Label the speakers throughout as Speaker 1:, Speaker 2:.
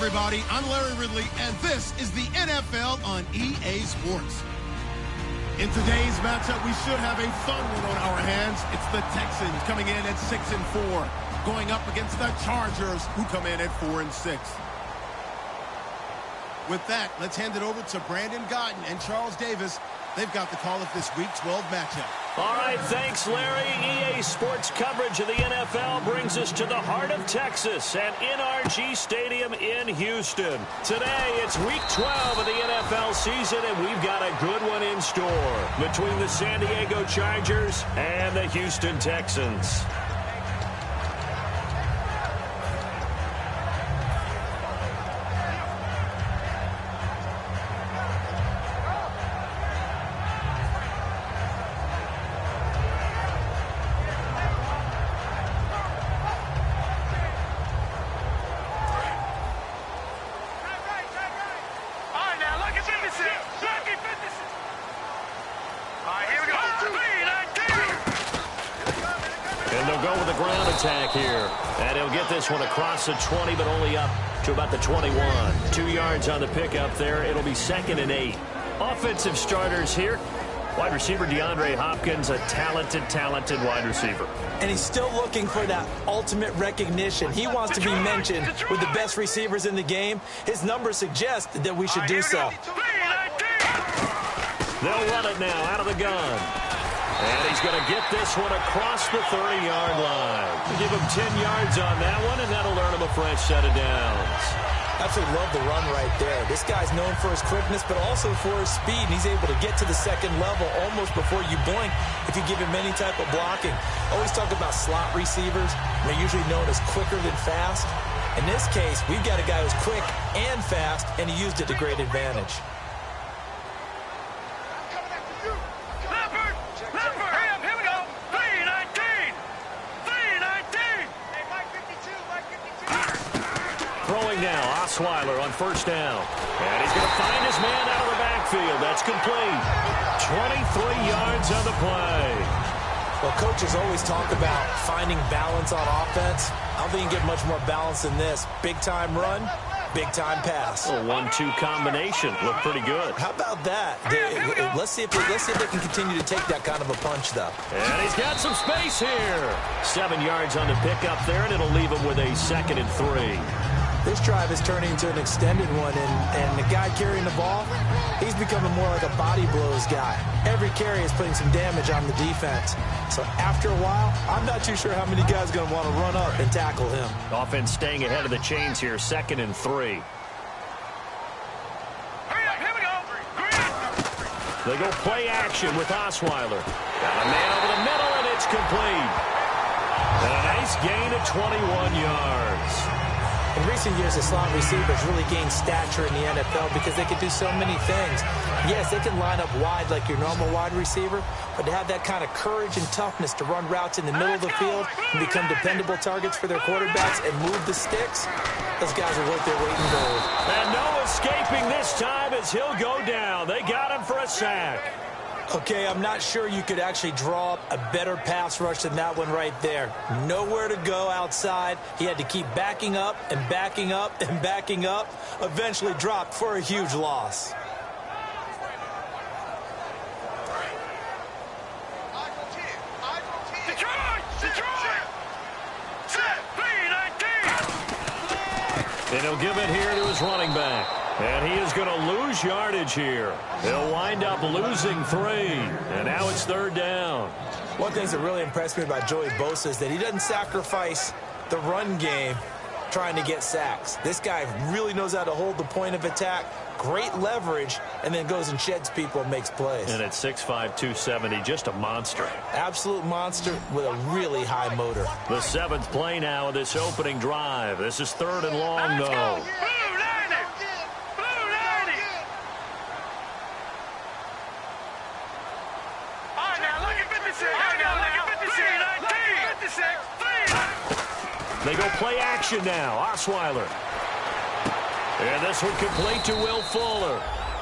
Speaker 1: everybody. I'm Larry Ridley, and this is the NFL on EA Sports. In today's matchup, we should have a fun one on our hands. It's the Texans coming in at 6-4, going up against the Chargers, who come in at 4-6. With that, let's hand it over to Brandon Gotton and Charles Davis. They've got the call of this Week 12 matchup.
Speaker 2: All right, thanks, Larry. EA Sports coverage of the NFL brings us to the heart of Texas at NRG Stadium in Houston. Today, it's Week 12 of the NFL season, and we've got a good one in store between the San Diego Chargers and the Houston Texans.
Speaker 3: Attack here, and he'll get this one across the 20, but only up to about the 21. 2 yards on the pickup there. It'll be 2nd and 8. Offensive starters here. Wide receiver DeAndre Hopkins, a talented wide receiver.
Speaker 4: And he's still looking for that ultimate recognition. He wants to be mentioned with the best receivers in the game. His numbers suggest that we should do so.
Speaker 3: They'll run it now out of the gun. And he's going to get this one across the 30-yard line. Give him 10 yards on that one, and that'll earn him a fresh set of downs.
Speaker 4: Absolutely love the run right there. This guy's known for his quickness, but also for his speed. And he's able to get to the second level almost before you blink if you give him any type of blocking. Always talk about slot receivers. They're usually known as quicker than fast. In this case, we've got a guy who's quick and fast, and he used it to great advantage.
Speaker 3: Now, Osweiler on first down. And he's going to find his man out of the backfield. That's complete. 23 yards on the play.
Speaker 4: Well, coaches always talk about finding balance on offense. I don't think you can get much more balance than this. Big-time run, big-time pass.
Speaker 3: A 1-2 combination. Looked pretty good.
Speaker 4: How about that? Let's see if they can continue to take that kind of a punch, though.
Speaker 3: And he's got some space here. 7 yards on the pickup there, and it'll leave him with a 2nd and 3.
Speaker 4: This drive is turning into an extended one, and the guy carrying the ball, he's becoming more like a body blows guy. Every carry is putting some damage on the defense. So after a while, I'm not too sure how many guys are going to want to run up and tackle him.
Speaker 3: Offense staying ahead of the chains here, 2nd and 3. They go play action with Osweiler. Got a man over the middle, and it's complete. And a nice gain of 21 yards.
Speaker 4: In recent years, the slot receivers really gained stature in the NFL because they can do so many things. Yes, they can line up wide like your normal wide receiver, but to have that kind of courage and toughness to run routes in the middle of the field and become dependable targets for their quarterbacks and move the sticks, those guys are worth their weight in gold.
Speaker 3: And no escaping this time as he'll go down. They got him for a sack.
Speaker 4: Okay, I'm not sure you could actually draw up a better pass rush than that one right there. Nowhere to go outside. He had to keep backing up and backing up and backing up. Eventually dropped for a huge loss.
Speaker 3: And he'll give it here to his running back. And he is going to lose yardage here. He'll wind up losing 3. And now it's 3rd down.
Speaker 4: One thing that really impressed me about Joey Bosa is that he doesn't sacrifice the run game trying to get sacks. This guy really knows how to hold the point of attack, great leverage, and then goes and sheds people and makes plays.
Speaker 3: And at 6'5", 270, just a monster.
Speaker 4: Absolute monster with a really high motor.
Speaker 3: The 7th play now of this opening drive. This is 3rd and long, though. They go play action now. Osweiler. And this one complete to Will Fuller.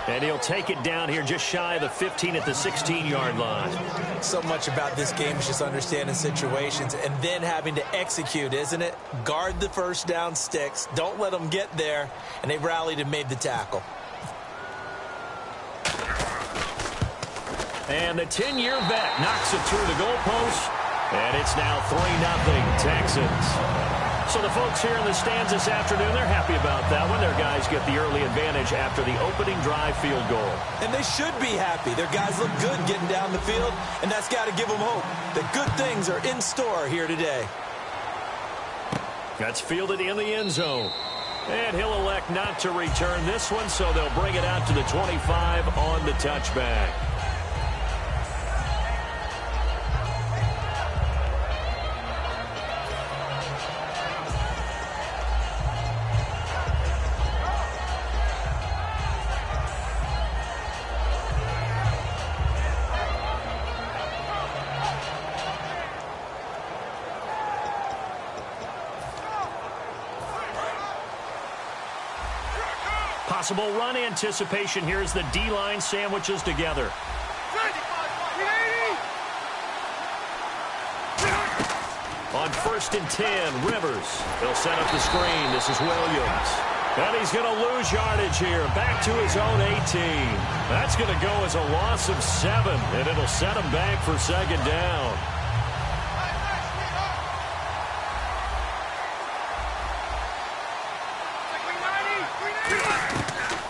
Speaker 3: And he'll take it down here just shy of the 15 at the 16-yard line.
Speaker 4: So much about this game is just understanding situations and then having to execute, isn't it? Guard the first down sticks. Don't let them get there. And they rallied and made the tackle.
Speaker 3: And the 10-year vet knocks it through the goalpost. And it's now 3-0 Texans. So the folks here in the stands this afternoon, they're happy about that one. Their guys get the early advantage after the opening drive field goal.
Speaker 4: And they should be happy. Their guys look good getting down the field, and that's got to give them hope that good things are in store here today.
Speaker 3: That's fielded in the end zone. And he'll elect not to return this one, so they'll bring it out to the 25 on the touchback. Possible run anticipation here as the D-line sandwiches together. On 1st and 10, Rivers. He'll set up the screen. This is Williams. And he's going to lose yardage here. Back to his own 18. That's going to go as a loss of 7, and it'll set him back for 2nd down.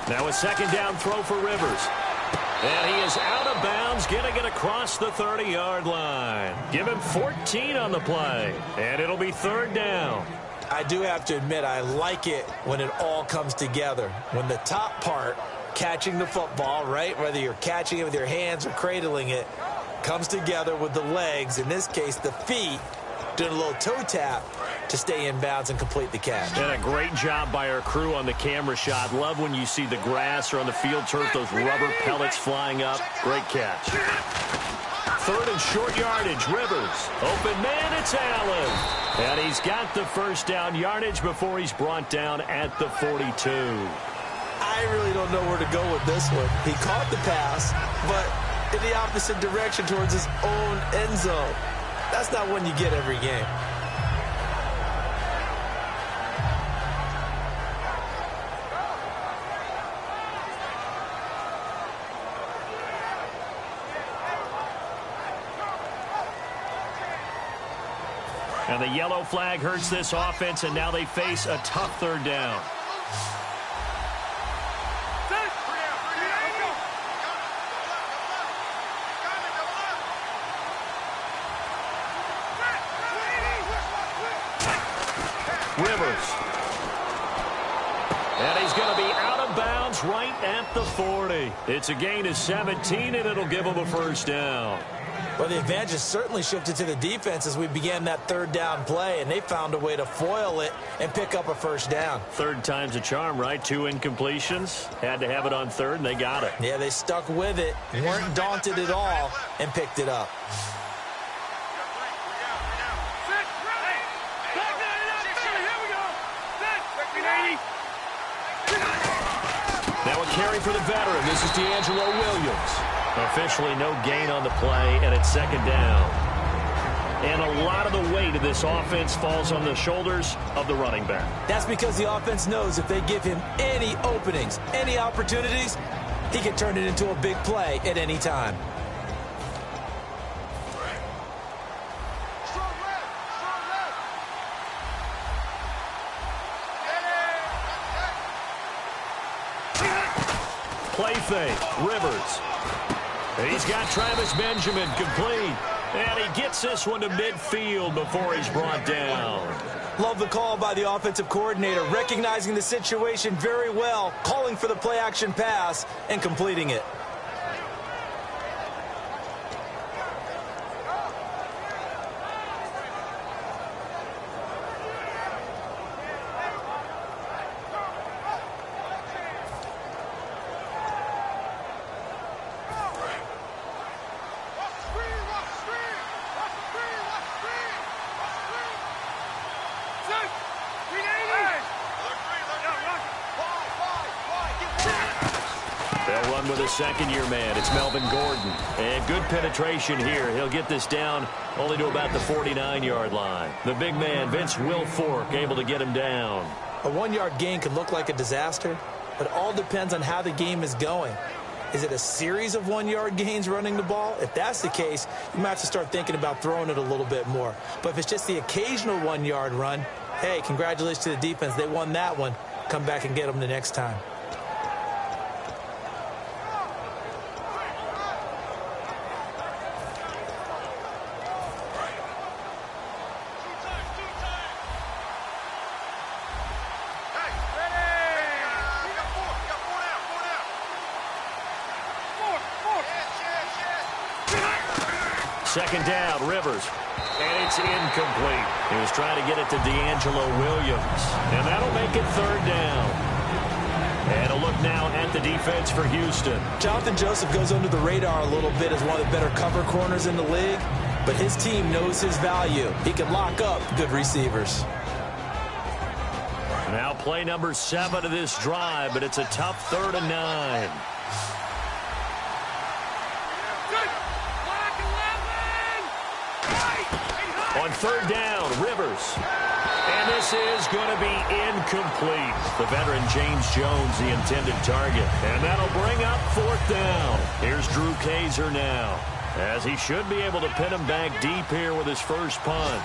Speaker 3: Now a 2nd down throw for Rivers. And he is out of bounds, getting it across the 30-yard line. Give him 14 on the play, and it'll be 3rd down.
Speaker 4: I do have to admit, I like it when it all comes together. When the top part, catching the football, right, whether you're catching it with your hands or cradling it, comes together with the legs, in this case the feet, doing a little toe tap to stay in bounds and complete the catch.
Speaker 3: And a great job by our crew on the camera shot. Love when you see the grass or on the field turf, those rubber pellets flying up. Great catch. 3rd and short yardage, Rivers. Open man, it's Allen. And he's got the 1st down yardage before he's brought down at the 42.
Speaker 4: I really don't know where to go with this one. He caught the pass, but in the opposite direction towards his own end zone. That's not one you get every game.
Speaker 3: And the yellow flag hurts this offense, and now they face a tough 3rd down. Rivers. And he's going to be out of bounds right at the 40. It's a gain of 17, and it'll give him a 1st down.
Speaker 4: Well, the advantage has certainly shifted to the defense as we began that 3rd down play, and they found a way to foil it and pick up a 1st down.
Speaker 3: 3rd time's a charm, right? 2 incompletions. Had to have it on 3rd, and they got it.
Speaker 4: Yeah, they stuck with it, weren't daunted at all, and picked it up.
Speaker 3: Now a carry for the veteran. This is D'Angelo Williams. Officially no gain on the play, and it's 2nd down. And a lot of the weight of this offense falls on the shoulders of the running back.
Speaker 4: That's because the offense knows if they give him any openings, any opportunities, he can turn it into a big play at any time.
Speaker 3: Play fake. Rivers. He's got Travis Benjamin complete. And he gets this one to midfield before he's brought down.
Speaker 4: Love the call by the offensive coordinator, recognizing the situation very well, calling for the play-action pass, and completing it.
Speaker 3: the second-year man. It's Melvin Gordon. And good penetration here. He'll get this down only to about the 49-yard line. The big man, Vince Wilfork, able to get him down.
Speaker 4: A 1-yard gain could look like a disaster, but it all depends on how the game is going. Is it a series of 1-yard gains running the ball? If that's the case, you might have to start thinking about throwing it a little bit more. But if it's just the occasional 1-yard run, hey, congratulations to the defense. They won that one. Come back and get them the next time.
Speaker 3: Second down, Rivers. And it's incomplete. He was trying to get it to D'Angelo Williams. And that'll make it third down. And a look now at the defense for Houston.
Speaker 4: Jonathan Joseph goes under the radar a little bit as one of the better cover corners in the league. But his team knows his value. He can lock up good receivers.
Speaker 3: Now play number 7 of this drive, but it's a tough 3rd and 9. On third down, Rivers. And this is going to be incomplete. The veteran James Jones, the intended target. And that'll bring up 4th down. Here's Drew Kaiser now, as he should be able to pin him back deep here with his first punt.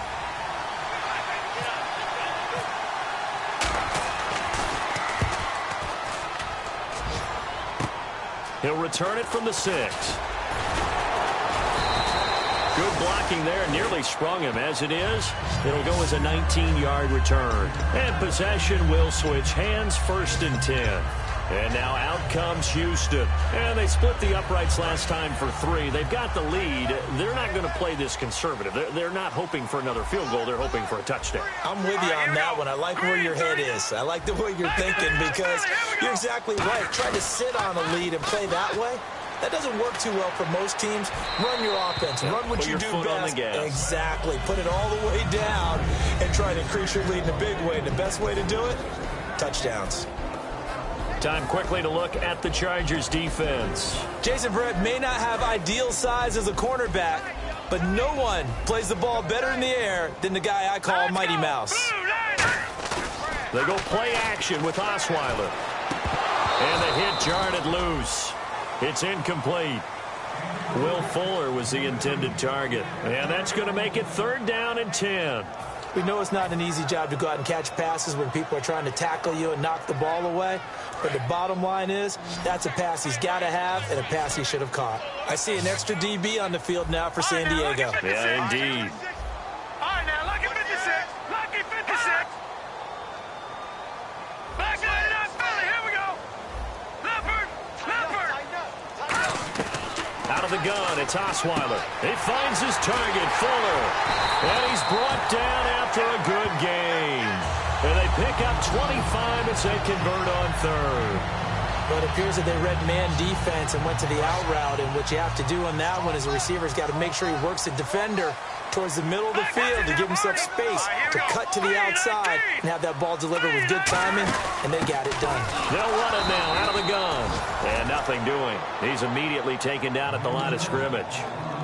Speaker 3: He'll return it from the 6. Good blocking there, nearly sprung him. As it is, it'll go as a 19-yard return. And possession will switch hands, 1st and 10. And now out comes Houston. And they split the uprights last time for 3. They've got the lead. They're not going to play this conservative. They're not hoping for another field goal. They're hoping for a touchdown.
Speaker 4: I'm with you on that one. I like where your head is. I like the way you're thinking because you're exactly right. Trying to sit on a lead and play that way, that doesn't work too well for most teams. Run your offense. Run what you do best.
Speaker 3: On the gas.
Speaker 4: Exactly. Put it all the way down and try to increase your lead in a big way. And the best way to do it, touchdowns.
Speaker 3: Time quickly to look at the Chargers defense.
Speaker 4: Jason Verrett may not have ideal size as a cornerback, but no one plays the ball better in the air than the guy I call Mighty Mouse.
Speaker 3: They go play action with Osweiler. And the hit jarred it loose. It's incomplete. Will Fuller was the intended target. And that's going to make it 3rd down and 10.
Speaker 4: We know it's not an easy job to go out and catch passes when people are trying to tackle you and knock the ball away. But the bottom line is, that's a pass he's got to have and a pass he should have caught. I see an extra DB on the field now for San Diego.
Speaker 3: Yeah, indeed.
Speaker 5: All right, now, lucky 56. Lucky 56. Back line up, Philly. Here we go. Leopard.
Speaker 3: Out of the gun, it's Osweiler. He finds his target, Fuller. And he's brought down after a good game. And they pick up 25 as they convert on 3rd.
Speaker 4: Well, it appears that they read man defense and went to the out route. And what you have to do on that one is the receiver's got to make sure he works the defender towards the middle of the field to give himself space to cut to the outside and have that ball delivered with good timing, and they got it done.
Speaker 3: They'll run it now out of the gun. And nothing doing. He's immediately taken down at the line of scrimmage.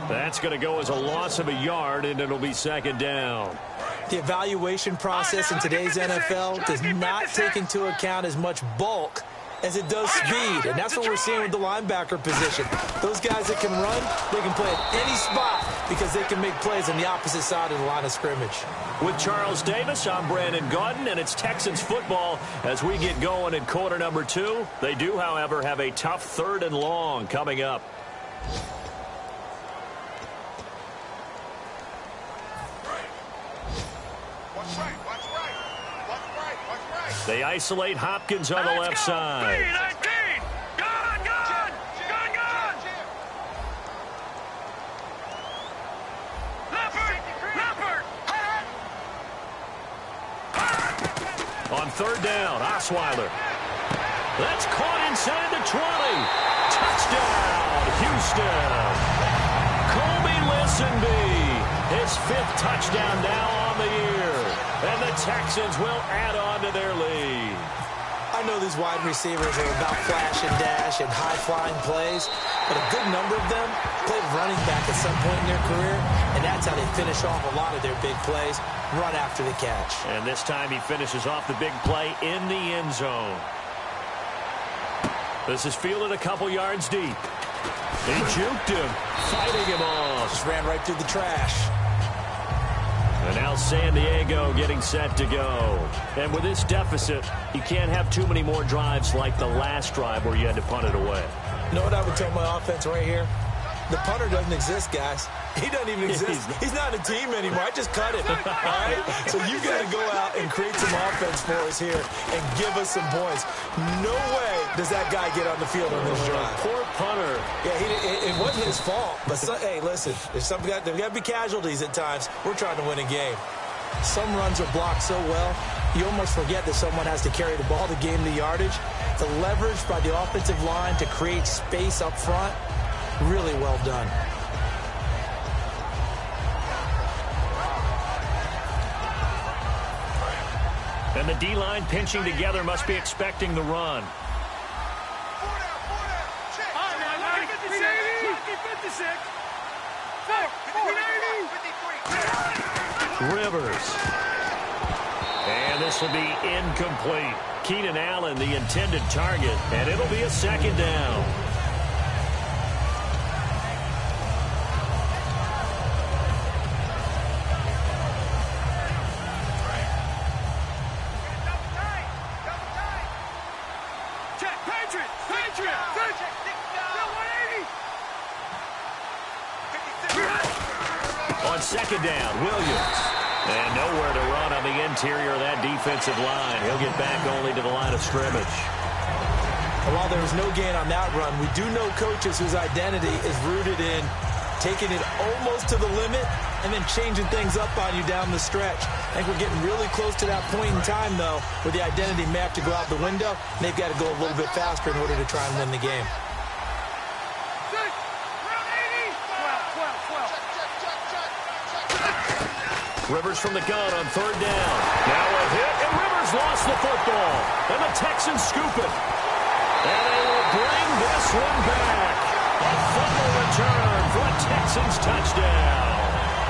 Speaker 3: That's going to go as a loss of a yard, and it'll be 2nd down.
Speaker 4: The evaluation process in today's NFL does not take into account as much bulk as it does speed, and that's what we're seeing with the linebacker position. Those guys that can run, they can play at any spot because they can make plays on the opposite side of the line of scrimmage.
Speaker 3: With Charles Davis, I'm Brandon Gaudin, and it's Texans football as we get going in quarter number 2. They do, however, have a tough 3rd and long coming up. They isolate Hopkins on the left side. On 3rd down, Osweiler. That's caught inside the 20. Touchdown, Houston. Colby Listenby, his 5th touchdown now on the year. And the Texans will add on to their lead.
Speaker 4: I know these wide receivers are about flash and dash and high-flying plays, but a good number of them played running back at some point in their career, and that's how they finish off a lot of their big plays, run after the catch.
Speaker 3: And this time he finishes off the big play in the end zone. This is fielded a couple yards deep. He juked him, fighting him off.
Speaker 4: Just ran right through the trash.
Speaker 3: And now San Diego getting set to go. And with this deficit, you can't have too many more drives like the last drive where you had to punt it away.
Speaker 4: You know what I would tell my offense right here? The punter doesn't exist, guys. He doesn't even exist. He's not a team anymore. I just cut it. All right? So you got to go out and create some offense for us here and give us some points. No way does that guy get on the field on this drive.
Speaker 3: Poor punter.
Speaker 4: Yeah, it wasn't his fault. But, hey, listen, there's got to be casualties at times. We're trying to win a game. Some runs are blocked so well, you almost forget that someone has to carry the ball to gain the yardage. The leverage by the offensive line to create space up front, really well done.
Speaker 3: And the D-line pinching together must be expecting the run. Rivers. And this will be incomplete. Keenan Allen, the intended target, and it'll be a second down. On second down, Williams. And nowhere to run on the interior of that defensive line. He'll get back only to the line of scrimmage.
Speaker 4: While there was no gain on that run, we do know coaches whose identity is rooted in taking it almost to the limit and then changing things up on you down the stretch. I think we're getting really close to that point in time, though, where the identity map to go out the window, and they've got to go a little bit faster in order to try and win the game.
Speaker 3: Rivers from the gun on third down. Now a hit, and Rivers lost the football. And the Texans scoop it. And they will bring this one back. A fumble return for a Texans touchdown.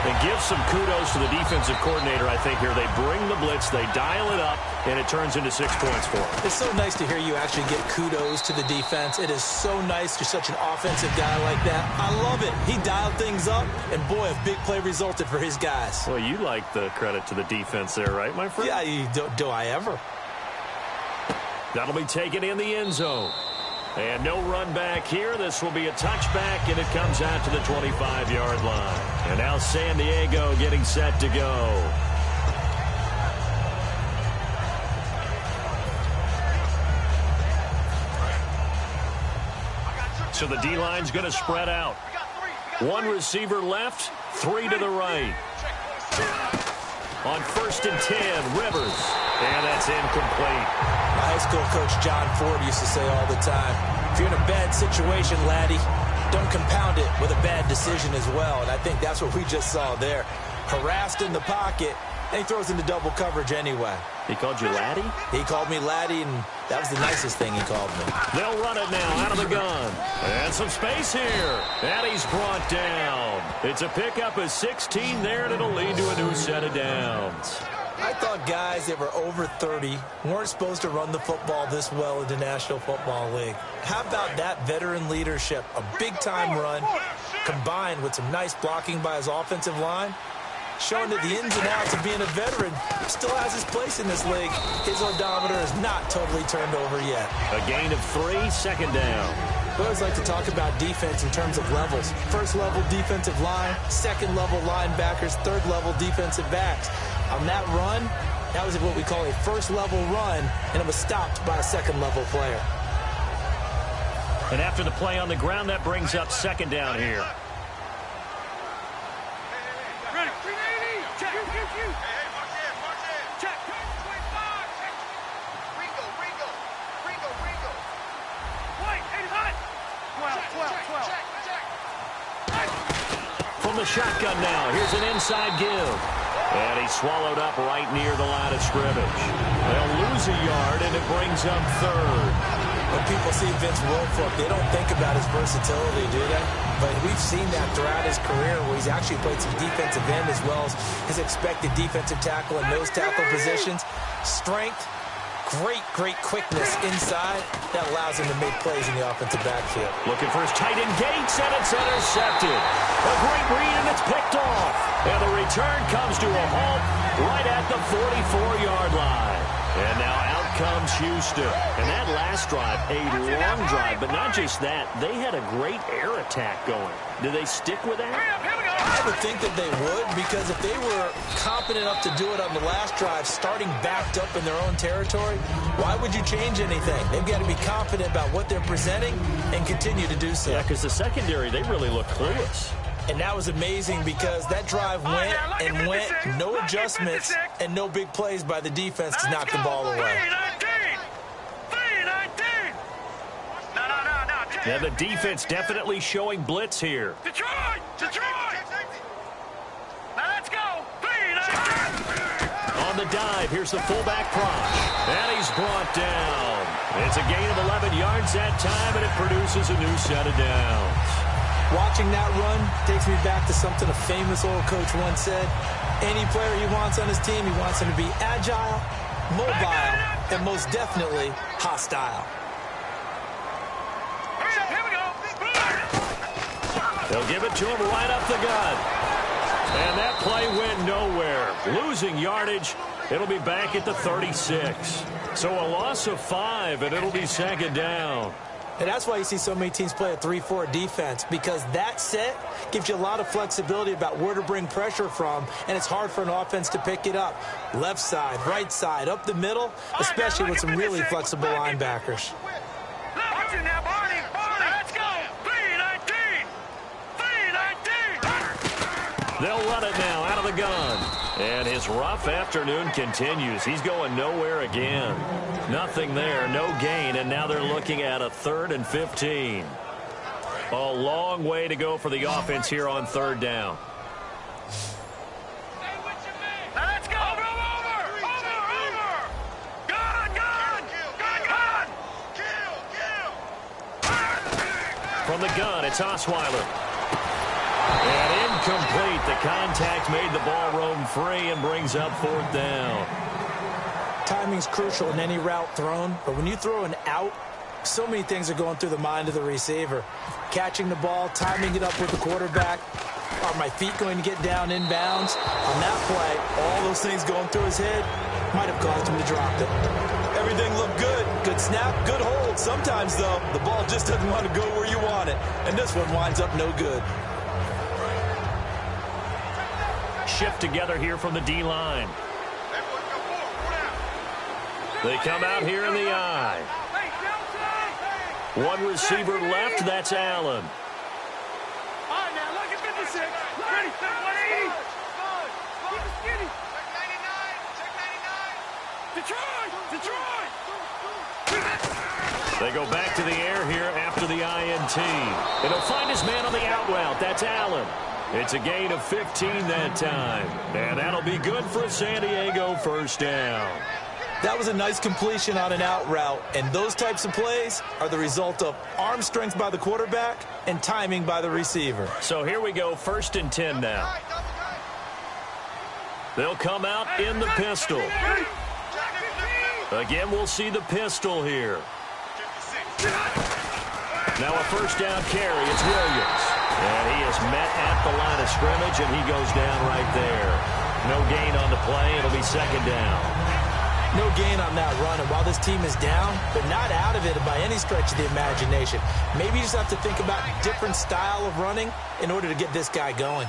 Speaker 3: And give some kudos to the defensive coordinator, I think, here. They bring the blitz, they dial it up, and it turns into 6 points for them.
Speaker 4: It's so nice to hear you actually get kudos to the defense. It is so nice you're such an offensive guy like that. I love it. He dialed things up, and boy, a big play resulted for his guys.
Speaker 3: Well, you like the credit to the defense there, right, my friend?
Speaker 4: Yeah, do I ever?
Speaker 3: That'll be taken in the end zone. And no run back here. This will be a touchback, and it comes out to the 25-yard line. And now San Diego getting set to go. So the D-line's going to spread out. One receiver left, three to the right. On 1st and 10, Rivers. And that's incomplete.
Speaker 4: My high school coach John Ford used to say all the time, if you're in a bad situation, laddie, don't compound it with a bad decision as well. And I think that's what we just saw there. Harassed in the pocket, and he throws into double coverage anyway.
Speaker 3: He called you laddie?
Speaker 4: He called me laddie, and that was the nicest thing he called me.
Speaker 3: They'll run it now out of the gun. And some space here. And he's brought down. It's a pickup of 16 there, and it'll lead to a new set of downs.
Speaker 4: I thought guys that were over 30 weren't supposed to run the football this well in the National Football League. How about that veteran leadership? A big-time run combined with some nice blocking by his offensive line, showing that the ins and outs of being a veteran still has his place in this league. His odometer is not totally turned over yet.
Speaker 3: A gain of 3, second down.
Speaker 4: We always like to talk about defense in terms of levels. First-level defensive line, second-level linebackers, third-level defensive backs. On that run, that was what we call a first-level run, and it was stopped by a second-level player.
Speaker 3: And after the play on the ground, that brings up second down here.
Speaker 5: Ready. 380. Check. Hey, march in. Check. 25. Check. Ringo. White, and hot. 12.
Speaker 3: From the shotgun now, here's an inside give.
Speaker 2: And he's swallowed up right near the line of scrimmage. They'll lose a yard, and it brings up third.
Speaker 4: When people see Vince Wilfork, they don't think about his versatility, do they? But we've seen that throughout his career where he's actually played some defensive end as well as his expected defensive tackle and nose tackle positions. Strength, great quickness inside that allows him to make plays in the offensive backfield.
Speaker 2: Looking for his tight end Gates, and it's intercepted. A great read, and it's picked off. And the return comes to a halt right at the 44-yard line. And now out comes Houston. And that last drive, a long drive, but not just that. They had a great air attack going. Do they stick with that?
Speaker 4: I would think that they would, because if they were competent enough to do it on the last drive, starting backed up in their own territory, why would you change anything? They've got to be confident about what they're presenting and continue to do so.
Speaker 2: Yeah, because the secondary, they really look clueless.
Speaker 4: And that was amazing because that drive went and went, no adjustments and no big plays by the defense to knock the ball away.
Speaker 2: Yeah, the defense definitely showing blitz here.
Speaker 5: Detroit! Now let's go!
Speaker 2: On the dive, here's the fullback Prosh. And he's brought down. It's a gain of 11 yards that time, and it produces a new set of downs.
Speaker 4: Watching that run takes me back to something a famous old coach once said. Any player he wants on his team, he wants him to be agile, mobile, and most definitely hostile.
Speaker 5: Here we go!
Speaker 2: They'll give it to him right up the gut. And that play went nowhere. Losing yardage. It'll be back at the 36. So a loss of 5, and it'll be second down.
Speaker 4: And that's why you see so many teams play a 3-4 defense, because that set gives you a lot of flexibility about where to bring pressure from, and it's hard for an offense to pick it up. Left side, right side, up the middle, especially with some really flexible linebackers.
Speaker 5: Watch it now, Barney! Let's go! 3-19!
Speaker 2: They'll run it now out of the gun. And his rough afternoon continues. He's going nowhere again. Nothing there, no gain, and now they're looking at a 3rd and 15. A long way to go for the offense here on 3rd down.
Speaker 5: Let's go! Over! Gun!
Speaker 2: From the gun, it's Osweiler. And incomplete. The contact made the ball roam free and brings up 4th down.
Speaker 4: Timing's crucial in any route thrown, but when you throw an out, so many things are going through the mind of the receiver. Catching the ball, timing it up with the quarterback. Are my feet going to get down inbounds? On that play, all those things going through his head might have caused him to drop it. Everything looked good. Good snap, good hold. Sometimes, though, the ball just doesn't want to go where you want it. And this one winds up no good.
Speaker 2: Shift together here from the D-line. They come out here in the I. One receiver left, that's Allen.
Speaker 5: All right, now, look at 56. Ready, 180. Keep it skinny. Check 99. Detroit!
Speaker 2: They go back to the air here after the INT. And he'll find his man on the out route. That's Allen. It's a gain of 15 that time. And that'll be good for a San Diego 1st down.
Speaker 4: That was a nice completion on an out route, and those types of plays are the result of arm strength by the quarterback and timing by the receiver.
Speaker 2: So here we go, 1st and 10 now. They'll come out in the pistol. Again, we'll see the pistol here. Now a 1st down carry, it's Williams. And he is met at the line of scrimmage, and he goes down right there. No gain on the play, it'll be 2nd down.
Speaker 4: No gain on that run, and while this team is down, but not out of it by any stretch of the imagination. Maybe you just have to think about a different style of running in order to get this guy going.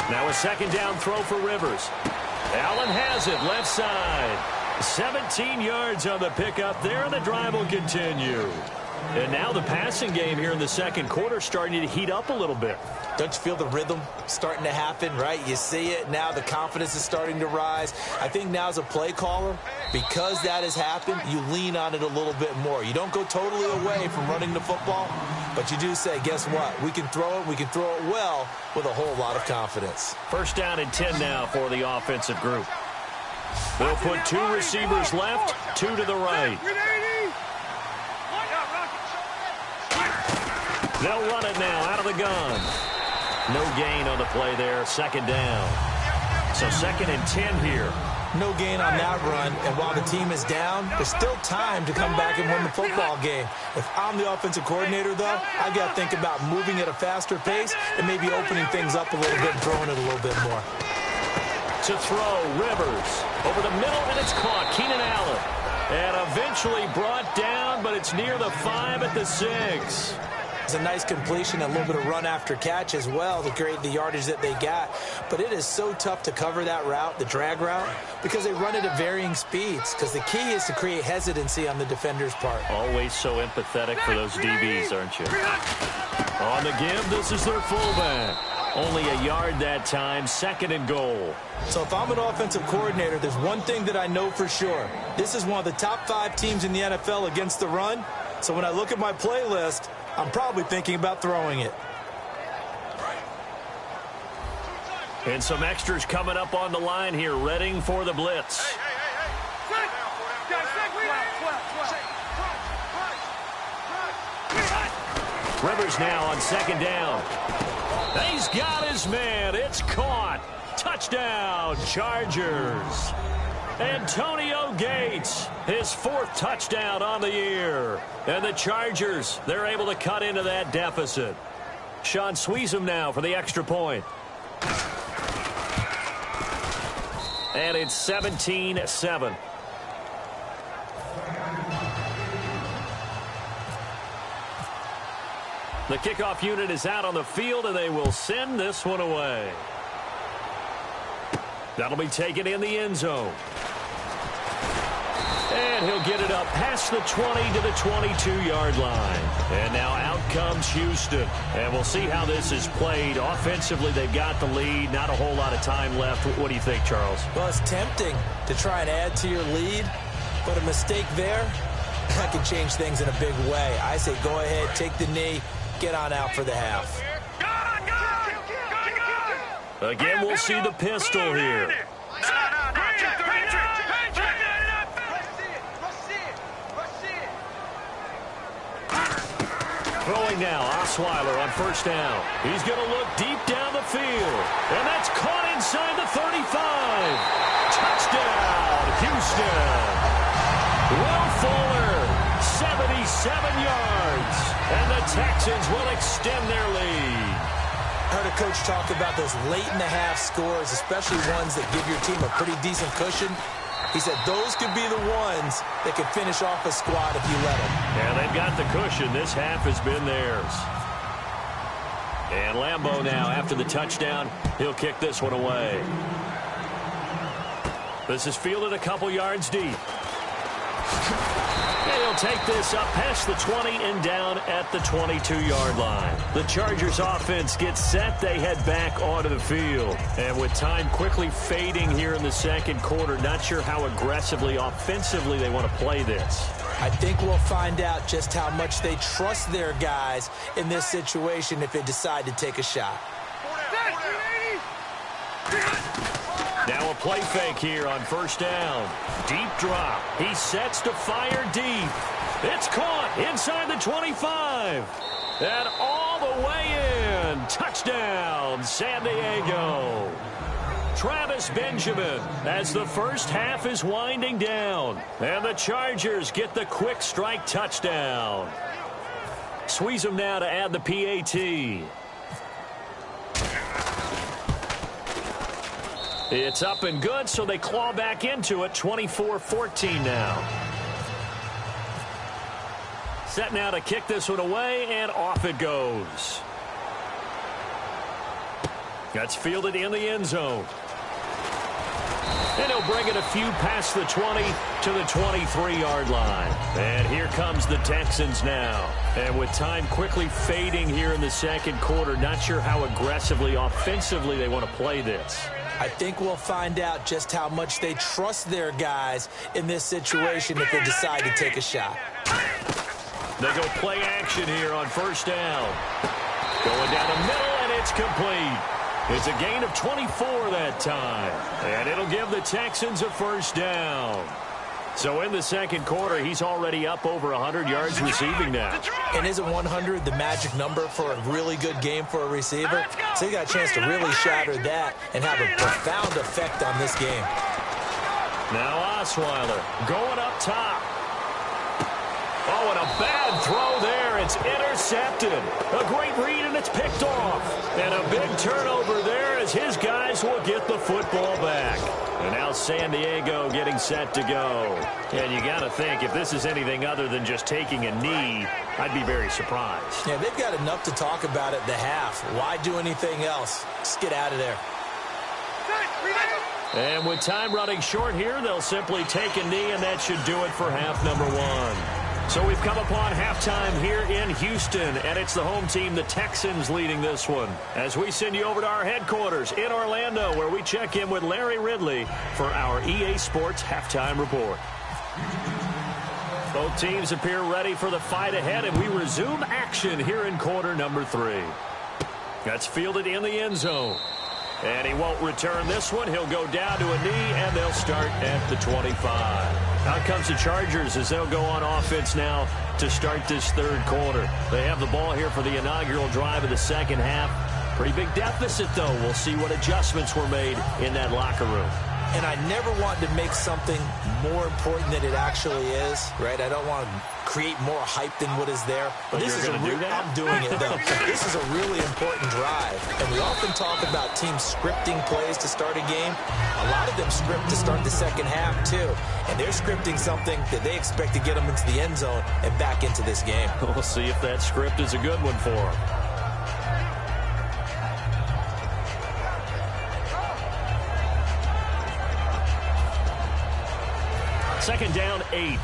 Speaker 2: Now a 2nd down throw for Rivers. Allen has it, left side. 17 yards on the pickup there, and the drive will continue.
Speaker 3: And now the passing game here in the second quarter starting to heat up a little bit.
Speaker 4: Don't you feel the rhythm starting to happen, right? You see it now. The confidence is starting to rise. I think now as a play caller, because that has happened, you lean on it a little bit more. You don't go totally away from running the football, but you do say, guess what? We can throw it. We can throw it well with a whole lot of confidence.
Speaker 3: First down and 10 now for the offensive group. They'll put 2 receivers left, 2 to the right. They'll run it now out of the gun. No gain on the play there, second down. So second and 10 here.
Speaker 4: No gain on that run, and while the team is down, there's still time to come back and win the football game. If I'm the offensive coordinator, though, I've got to think about moving at a faster pace and maybe opening things up a little bit and throwing it a little bit more.
Speaker 3: To throw, Rivers. Over the middle, and it's caught. Keenan Allen. And eventually brought down, but it's near the 5 at the 6.
Speaker 4: It's a nice completion, a little bit of run after catch as well to create the yardage that they got. But it is so tough to cover that route, the drag route, because they run it at varying speeds. Because the key is to create hesitancy on the defender's part.
Speaker 3: Always so empathetic for those DBs, aren't you? On the give, this is their fullback. Only a yard that time, second and goal.
Speaker 4: So if I'm an offensive coordinator, there's one thing that I know for sure. This is one of the top 5 teams in the NFL against the run. So when I look at my playlist, I'm probably thinking about throwing it.
Speaker 3: And some extras coming up on the line here, readying for the blitz. Rivers now on second down. He's got his man. It's caught. Touchdown, Chargers. Antonio Gates, his 4th touchdown on the year. And the Chargers, they're able to cut into that deficit. Sean Sweezum now for the extra point. And it's 17-7. The kickoff unit is out on the field, and they will send this one away. That'll be taken in the end zone. And he'll get it up past the 20 to the 22-yard line. And now out comes Houston. And we'll see how this is played. Offensively, they've got the lead. Not a whole lot of time left. What do you think, Charles?
Speaker 4: Well, it's tempting to try and add to your lead, but a mistake there, that could change things in a big way. I say go ahead, take the knee, get on out for the half.
Speaker 3: Again, we'll see the pistol here. Throwing now, Osweiler on first down. He's going to look deep down the field. And that's caught inside the 35. Touchdown, Houston. Will Fuller, 77 yards. And the Texans will extend their lead.
Speaker 4: I heard a coach talk about those late-in-the-half scores, especially ones that give your team a pretty decent cushion. He said those could be the ones that could finish off a squad if you let them.
Speaker 3: Yeah, they've got the cushion. This half has been theirs. And Lambeau now, after the touchdown, he'll kick this one away. This is fielded a couple yards deep. He'll take this up past the 20 and down at the 22-yard line. The Chargers offense gets set. They head back onto the field. And with time quickly fading here in the second quarter, not sure how aggressively, offensively they want to play this.
Speaker 4: I think we'll find out just how much they trust their guys in this situation if they decide to take a shot.
Speaker 3: Now a play fake here on first down. Deep drop. He sets to fire deep. It's caught inside the 25. And all the way in. Touchdown, San Diego. Travis Benjamin as the first half is winding down. And the Chargers get the quick strike touchdown. Squeeze him now to add the PAT. It's up and good, so they claw back into it. 24-14 now. Set now to kick this one away, and off it goes. That's fielded in the end zone. And he'll bring it a few past the 20 to the 23-yard line. And here comes the Texans now. And with time quickly fading here in the second quarter, not sure how aggressively, offensively they want to play this.
Speaker 4: I think we'll find out just how much they trust their guys in this situation if they decide to take a shot.
Speaker 3: They go play action here on first down. Going down the middle, and it's complete. It's a gain of 24 that time. And it'll give the Texans a first down. So in the second quarter, he's already up over 100 yards receiving now.
Speaker 4: And isn't 100 the magic number for a really good game for a receiver? So he got a chance to really shatter that and have a profound effect on this game.
Speaker 3: Now Osweiler going up top. Oh, and a bad throw there. It's intercepted. A great read, and it's picked off. And a big turnover there as his guys will get the football back. And now San Diego getting set to go. And you got to think, if this is anything other than just taking a knee, I'd be very surprised.
Speaker 4: Yeah, they've got enough to talk about at the half. Why do anything else? Just get out of there.
Speaker 3: And with time running short here, they'll simply take a knee, and that should do it for half number one. So we've come upon halftime here in Houston, and it's the home team, the Texans, leading this one. As we send you over to our headquarters in Orlando, where we check in with Larry Ridley for our EA Sports Halftime Report. Both teams appear ready for the fight ahead, and we resume action here in quarter number 3. That's fielded in the end zone. And he won't return this one. He'll go down to a knee, and they'll start at the 25. Out comes the Chargers as they'll go on offense now to start this third quarter. They have the ball here for the inaugural drive of the second half. Pretty big deficit, though. We'll see what adjustments were made in that locker room.
Speaker 4: And I never want to make something more important than it actually is, right? I don't want to create more hype than what is there.
Speaker 3: But this is do that?
Speaker 4: I'm doing it, though. This is a really important drive. And we often talk about teams scripting plays to start a game. A lot of them script to start the second half, too. And they're scripting something that they expect to get them into the end zone and back into this game.
Speaker 3: We'll see if that script is a good one for them. Second down, 8.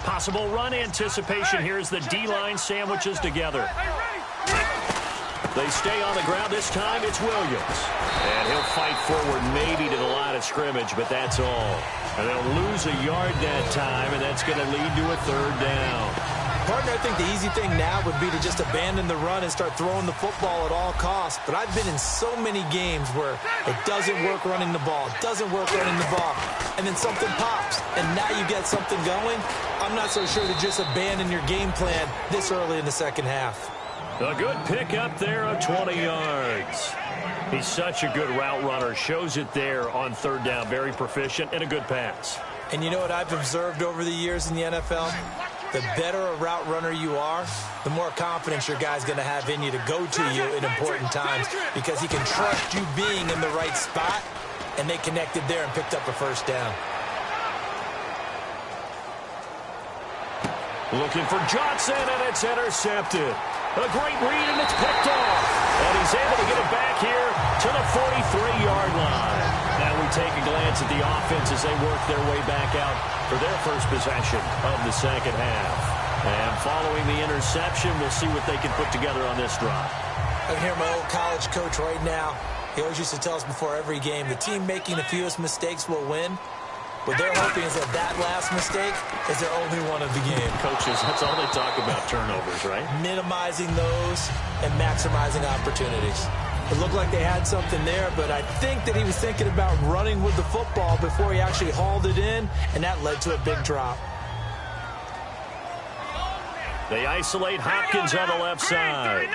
Speaker 3: Possible run anticipation here as the D-line sandwiches together. They stay on the ground. This time it's Williams. And he'll fight forward maybe to the line of scrimmage, but that's all. And they'll lose a yard that time, and that's going to lead to a third down.
Speaker 4: Partner, I think the easy thing now would be to just abandon the run and start throwing the football at all costs. But I've been in so many games where it doesn't work running the ball, and then something pops, and now you get something going. I'm not so sure to just abandon your game plan this early in the second half.
Speaker 3: A good pickup there of 20 yards. He's such a good route runner. Shows it there on third down. Very proficient and a good pass.
Speaker 4: And you know what I've observed over the years in the NFL? The better a route runner you are, the more confidence your guy's going to have in you to go to you in important times because he can trust you being in the right spot, and they connected there and picked up a first down.
Speaker 3: Looking for Johnson, and it's intercepted. A great read, and it's picked off. And he's able to get it back here to the 43-yard line. Now we take a glance at the offense as they work their way back out for their first possession of the second half. And following the interception, we'll see what they can put together on this drive.
Speaker 4: I can hear my old college coach right now. He always used to tell us before every game, the team making the fewest mistakes will win. What they're hoping is that last mistake is their only one of the game.
Speaker 3: Coaches, that's all they talk about, turnovers, right?
Speaker 4: Minimizing those and maximizing opportunities. It looked like they had something there, but I think that he was thinking about running with the football before he actually hauled it in, and that led to a big drop.
Speaker 3: They isolate Hopkins on the left side.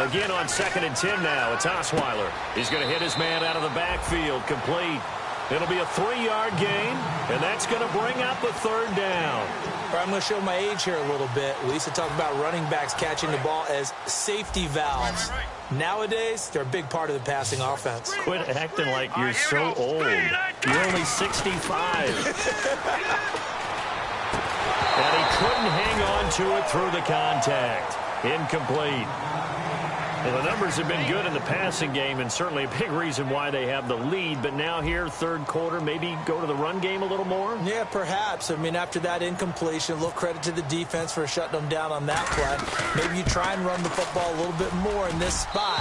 Speaker 3: Again on 2nd and 10 now. It's Osweiler. He's going to hit his man out of the backfield. Complete. It'll be a 3-yard gain, and that's going to bring up a third down.
Speaker 4: I'm going to show my age here a little bit. We used to talk about running backs catching the ball as safety valves. Nowadays, they're a big part of the passing offense.
Speaker 3: Quit acting like you're so old. You're only 65. And he couldn't hang on to it through the contact. Incomplete. Well, the numbers have been good in the passing game, and certainly a big reason why they have the lead. But now here, third quarter, maybe go to the run game a little more?
Speaker 4: Yeah, perhaps. I mean, after that incompletion, a little credit to the defense for shutting them down on that play. Maybe you try and run the football a little bit more in this spot.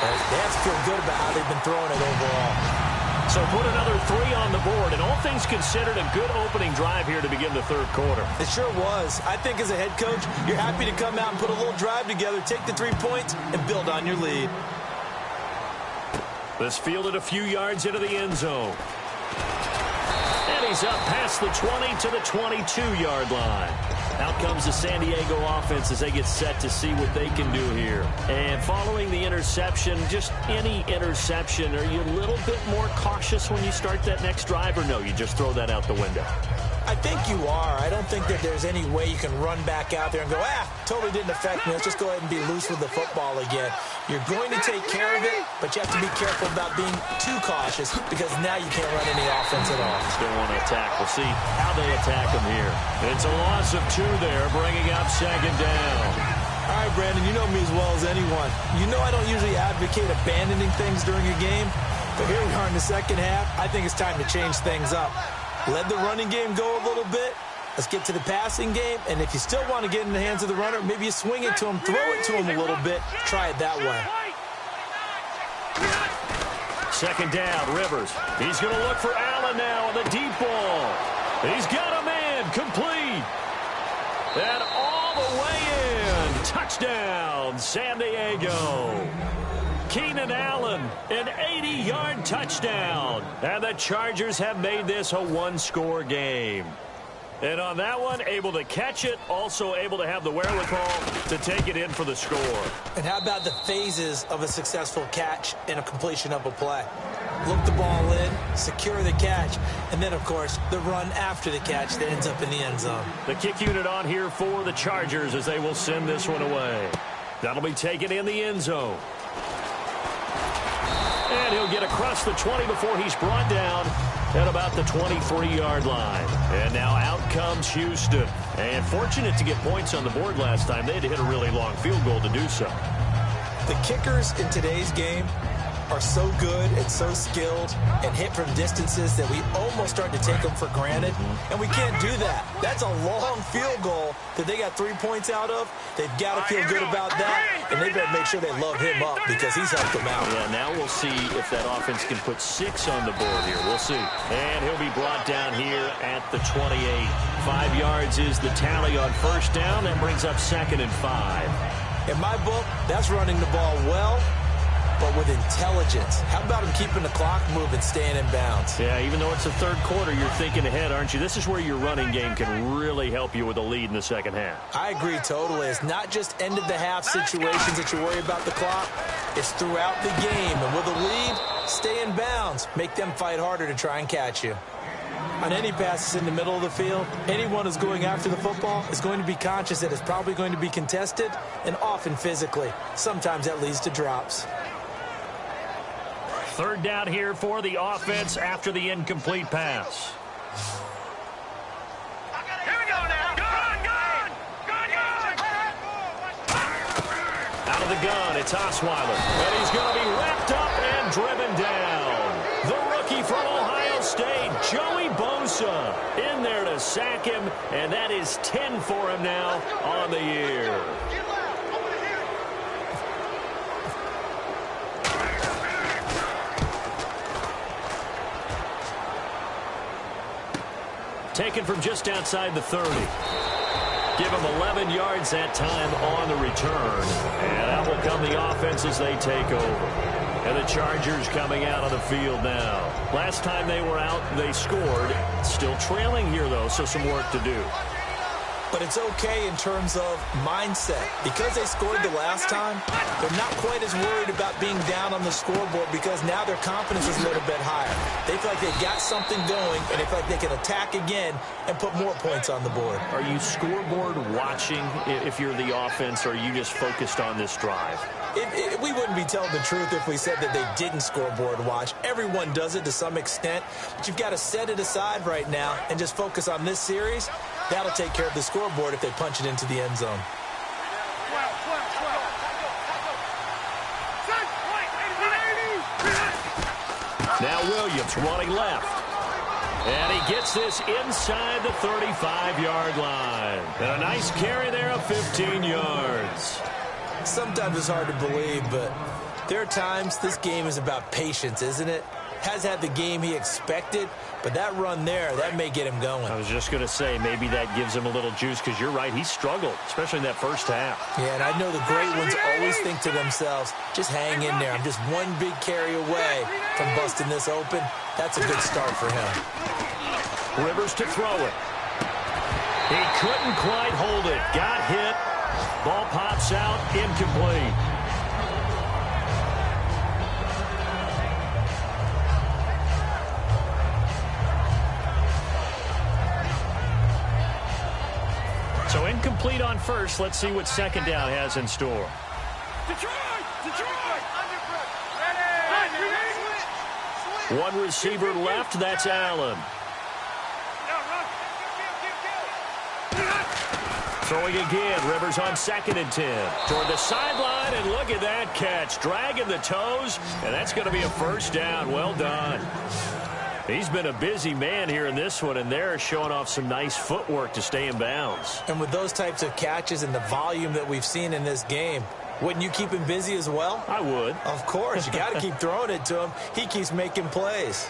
Speaker 4: They have to feel good about how they've been throwing it overall.
Speaker 3: So put another 3 on the board, and all things considered, a good opening drive here to begin the third quarter.
Speaker 4: It sure was. I think as a head coach, you're happy to come out and put a little drive together, take the 3 points, and build on your lead.
Speaker 3: This fielded a few yards into the end zone. And he's up past the 20 to the 22-yard line. Out comes the San Diego offense as they get set to see what they can do here. And following the interception, just any interception, are you a little bit more cautious when you start that next drive, or no, you just throw that out the window?
Speaker 4: I think you are. I don't think that there's any way you can run back out there and go, totally didn't affect me. Let's just go ahead and be loose with the football again. You're going to take care of it, but you have to be careful about being too cautious because now you can't run any offense at all.
Speaker 3: Still want to attack. We'll see how they attack them here. It's a loss of 2 there, bringing up second down.
Speaker 4: All right, Brandon, you know me as well as anyone. You know I don't usually advocate abandoning things during a game, but here we are in the second half. I think it's time to change things up. Let the running game go a little bit. Let's get to the passing game. And if you still want to get in the hands of the runner, maybe you swing it to him, throw it to him a little bit. Try it that way.
Speaker 3: Second down, Rivers. He's going to look for Allen now on the deep ball. He's got a man complete. And all the way in. Touchdown, San Diego. Keenan Allen, an 80-yard touchdown. And the Chargers have made this a 1-score game. And on that one, able to catch it, also able to have the wherewithal to take it in for the score.
Speaker 4: And how about the phases of a successful catch and a completion of a play? Look the ball in, secure the catch, and then, of course, the run after the catch that ends up in the end zone.
Speaker 3: The kick unit on here for the Chargers as they will send this one away. That'll be taken in the end zone. And he'll get across the 20 before he's brought down at about the 23-yard line. And now out comes Houston. And fortunate to get points on the board last time. They had to hit a really long field goal to do so.
Speaker 4: The kickers in today's game are so good and so skilled and hit from distances that we almost start to take them for granted. And we can't do that. That's a long field goal that they got 3 points out of. They've got to feel good about that. And they better make sure they love him up because he's helped them out.
Speaker 3: Yeah, now we'll see if that offense can put 6 on the board here. We'll see. And he'll be brought down here at the 28. 5 yards is the tally on first down. That brings up 2nd and 5.
Speaker 4: In my book, that's running the ball well, but with intelligence. How about him keeping the clock moving, staying in bounds?
Speaker 3: Yeah, even though it's the third quarter, you're thinking ahead, aren't you? This is where your running game can really help you with a lead in the second half.
Speaker 4: I agree totally. It's not just end-of-the-half situations that you worry about the clock. It's throughout the game. And with a lead, stay in bounds. Make them fight harder to try and catch you. On any passes in the middle of the field, anyone who's going after the football is going to be conscious that it's probably going to be contested and often physically. Sometimes that leads to drops.
Speaker 3: Third down here for the offense after the incomplete pass.
Speaker 5: Here we go now. Gun!
Speaker 3: Out of the gun, it's Osweiler. And he's going to be wrapped up and driven down. The rookie from Ohio State, Joey Bosa, in there to sack him. And that is 10 for him now on the year. Taken from just outside the 30. Give him 11 yards that time on the return. And out will come the offense as they take over. And the Chargers coming out on the field now. Last time they were out, they scored. Still trailing here, though, so some work to do.
Speaker 4: But it's okay in terms of mindset. Because they scored the last time, they're not quite as worried about being down on the scoreboard because now their confidence is a little bit higher. They feel like they've got something going, and they feel like they can attack again and put more points on the board.
Speaker 3: Are you scoreboard watching if you're the offense, or are you just focused on this drive?
Speaker 4: We wouldn't be telling the truth if we said that they didn't scoreboard watch. Everyone does it to some extent, but you've got to set it aside right now and just focus on this series. That'll take care of the scoreboard if they punch it into the end zone.
Speaker 3: Now Williams running left. And he gets this inside the 35-yard line. And a nice carry there of 15 yards.
Speaker 4: Sometimes it's hard to believe, but there are times this game is about patience, isn't it? Has had the game he expected, but that run there, that may get him going.
Speaker 3: I was just going to say, maybe that gives him a little juice, because you're right, he struggled, especially in that first half.
Speaker 4: Yeah, and I know the great ones always think to themselves, just hang in there. I'm just one big carry away from busting this open. That's a good start for him.
Speaker 3: Rivers to throw it. He couldn't quite hold it. Got hit. Ball pops out, incomplete. So incomplete on first. Let's see what second down has in store.
Speaker 5: Detroit!
Speaker 3: One receiver left. That's Allen. Throwing again. Rivers on 2nd and 10. Toward the sideline, and look at that catch. Dragging the toes, and that's going to be a first down. Well done. He's been a busy man here in this one, and they're showing off some nice footwork to stay in bounds.
Speaker 4: And with those types of catches and the volume that we've seen in this game, wouldn't you keep him busy as well?
Speaker 3: I would.
Speaker 4: Of course. You got to keep throwing it to him. He keeps making plays.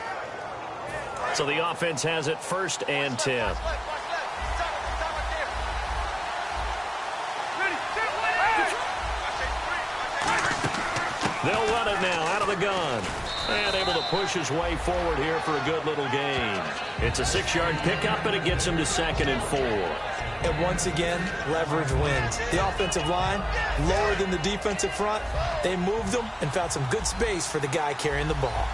Speaker 3: So the offense has it 1st and 10. They'll run it now out of the gun. And able to push his way forward here for a good little gain. It's a 6-yard pickup, and it gets him to 2nd and 4.
Speaker 4: And once again, leverage wins. The offensive line, lower than the defensive front. They moved them and found some good space for the guy carrying the ball.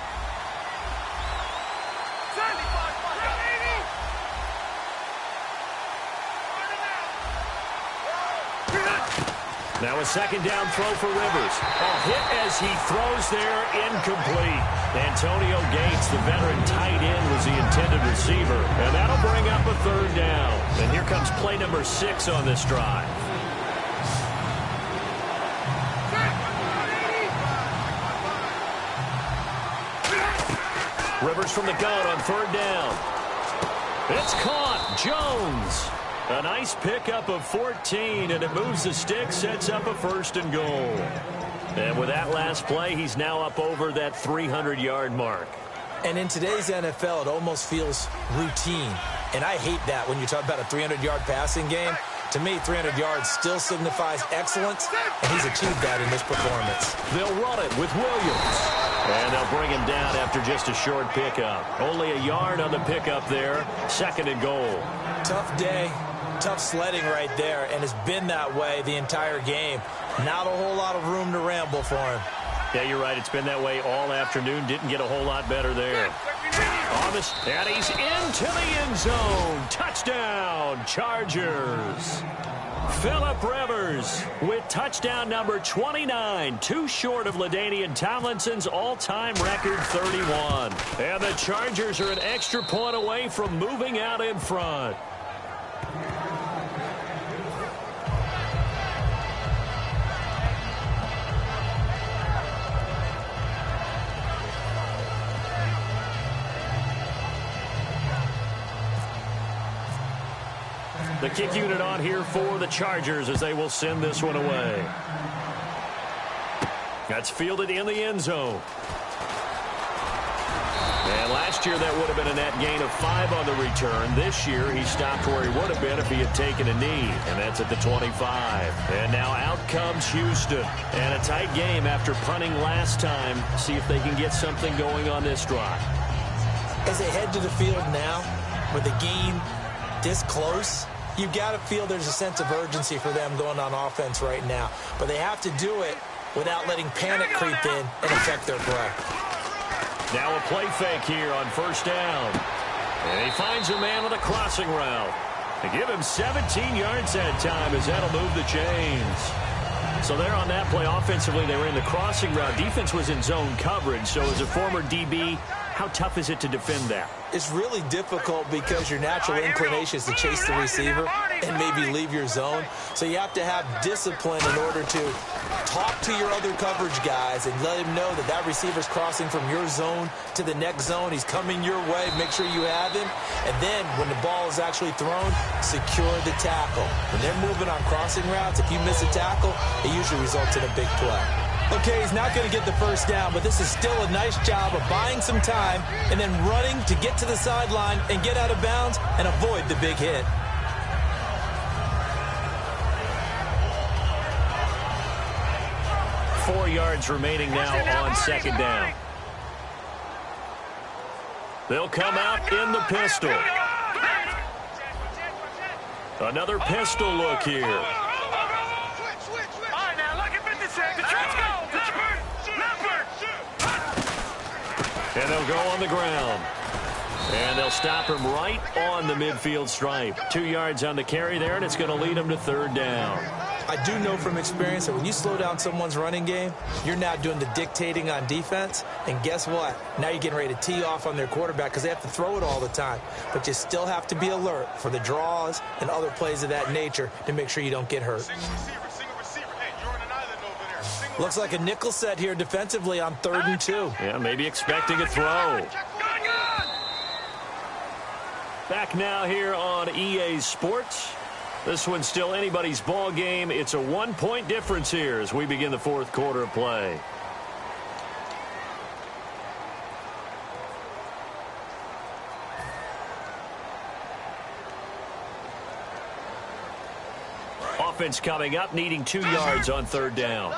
Speaker 3: Now a 2nd down throw for Rivers. A hit as he throws there, incomplete. Antonio Gates, the veteran tight end, was the intended receiver. And that'll bring up a 3rd down. And here comes play number 6 on this drive. Rivers from the gun on 3rd down. It's caught. Jones. A nice pickup of 14, and it moves the stick, sets up a 1st and goal. And with that last play, he's now up over that 300-yard mark.
Speaker 4: And in today's NFL, it almost feels routine. And I hate that when you talk about a 300-yard passing game. To me, 300 yards still signifies excellence, and he's achieved that in this performance.
Speaker 3: They'll run it with Williams. And they'll bring him down after just a short pickup. Only a yard on the pickup there. 2nd and goal.
Speaker 4: Tough day. Tough sledding right there, and it's been that way the entire game. Not a whole lot of room to ramble for him.
Speaker 3: Yeah, you're right. It's been that way all afternoon. Didn't get a whole lot better there. And he's into the end zone. Touchdown, Chargers. Phillip Rivers with touchdown number 29, too short of LaDainian Tomlinson's all-time record 31. And the Chargers are an extra point away from moving out in front. The kick unit on here for the Chargers as they will send this one away. That's fielded in the end zone. And last year that would have been a net gain of 5 on the return. This year he stopped where he would have been if he had taken a knee. And that's at the 25. And now out comes Houston. And a tight game after punting last time. See if they can get something going on this drive.
Speaker 4: As they head to the field now, with the game this close, you've got to feel there's a sense of urgency for them going on offense right now. But they have to do it without letting panic creep in and affect their play.
Speaker 3: Now a play fake here on 1st down. And he finds a man on a crossing route. They give him 17 yards that time as that'll move the chains. So there on that play, offensively, they were in the crossing route. Defense was in zone coverage. So as a former DB, how tough is it to defend that?
Speaker 4: It's really difficult because your natural inclination is to chase the receiver. and maybe leave your zone. So you have to have discipline in order to talk to your other coverage guys and let him know that that receiver's crossing from your zone to the next zone. He's coming your way. Make sure you have him. And then when the ball is actually thrown, secure the tackle. When they're moving on crossing routes, if you miss a tackle, it usually results in a big play. Okay, he's not going to get the first down, but this is still a nice job of buying some time and then running to get to the sideline and get out of bounds and avoid the big hit.
Speaker 3: Four yards remaining now on second down. They'll come out in the pistol. Another pistol look here. And they'll go on the ground. And they'll stop him right on the midfield stripe. 2 yards on the carry there, and it's going to lead him to third down.
Speaker 4: I do know from experience that when you slow down someone's running game, you're now doing the dictating on defense. And guess what? Now you're getting ready to tee off on their quarterback because they have to throw it all the time. But you still have to be alert for the draws and other plays of that nature to make sure you don't get hurt. Looks like a nickel set here defensively on 3rd and 2.
Speaker 3: Yeah, maybe expecting a throw. Back now here on EA Sports. This one's still anybody's ball game. It's a 1-point difference here as we begin the fourth quarter of play. Offense coming up, needing 2 yards on third down.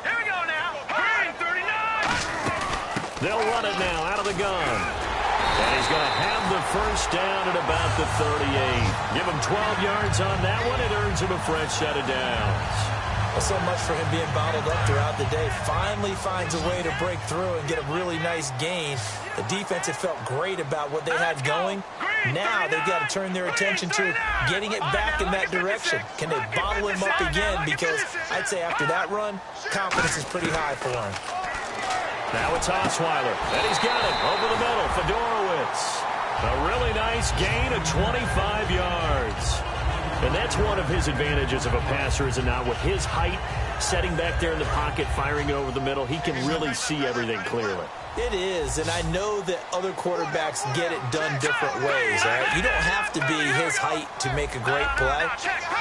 Speaker 5: Here we go now. 39.
Speaker 3: They'll run it now out of the gun. And he's going to have the first down at about the 38. Give him 12 yards on that one. It earns him a fresh set of downs.
Speaker 4: Well, so much for him being bottled up throughout the day. Finally finds a way to break through and get a really nice gain. The defense had felt great about what they had going. Now they've got to turn their attention to getting it back in that direction. Can they bottle him up again? Because I'd say after that run, confidence is pretty high for him.
Speaker 3: Now it's Osweiler, and he's got it over the middle. Fedorowicz, a really nice gain of 25 yards. And that's one of his advantages of a passer, is it not? With his height, setting back there in the pocket, firing over the middle, he can really see everything clearly.
Speaker 4: It is, and I know that other quarterbacks get it done different ways, all right? You don't have to be his height to make a great play,